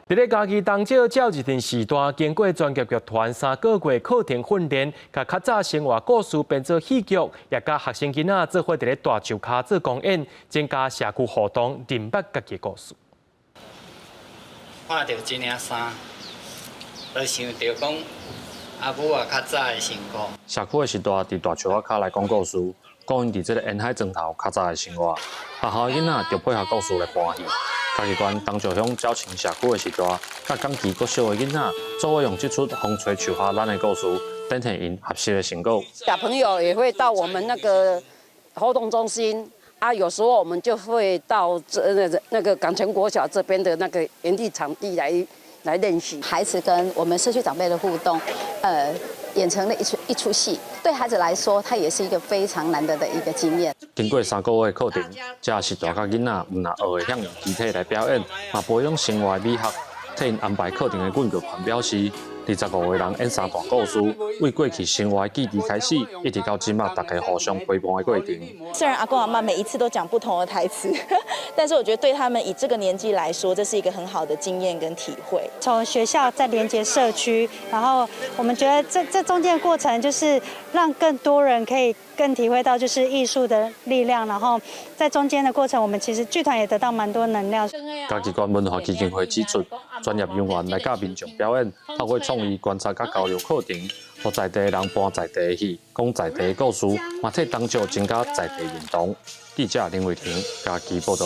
伫咧家己当少照一天时段，经过专业剧团3个月课程训练，甲较早生活故事变做戏剧，也甲学生囡仔做伙伫咧大树骹做公演，增加社区互动，认捌家己故事。看到这领衫，就想到讲阿母啊较早的生活。社区的时代伫大树骹来讲故事，讲因伫这个沿海庄头较早的生活。学校囡仔就配合故事来搬戏。家己关当石乡照清社区的时代，甲港期国小的囡仔，做伙用这出风吹树下咱的故事，展现因合适的成果。小朋友也会到我们那个活动中心啊，有时候我们就会到那个港前国小这边的那个园地场地来练习。孩子跟我们社区长辈的互动，演成了一出戏，对孩子来说，它也是一个非常难得的一个经验。经过3个月的课程，这时代甲囡仔唔但学会向用肢体来表演，嘛培养生活美学。替因安排课程的管剧团表示，25个人演3段故事，为过去生活的记忆开始，一直到今仔大家互相陪伴的过程。虽然阿公阿嬷每一次都讲不同的台词，但是我觉得对他们以这个年纪来说，这是一个很好的经验跟体会。从学校再连接社区，然后我们觉得这中间的过程就是让更多人可以更体会到就是艺术的力量，然后在中间的过程，我们其实剧团也得到蛮多能量。家己关文化基金会指出，专业人员来教民众表演，透过创意观察甲交流课程，让在地人搬在地的戏，讲在地的故事，嘛替当初增加在地认同。记者林伟霆，家己报道。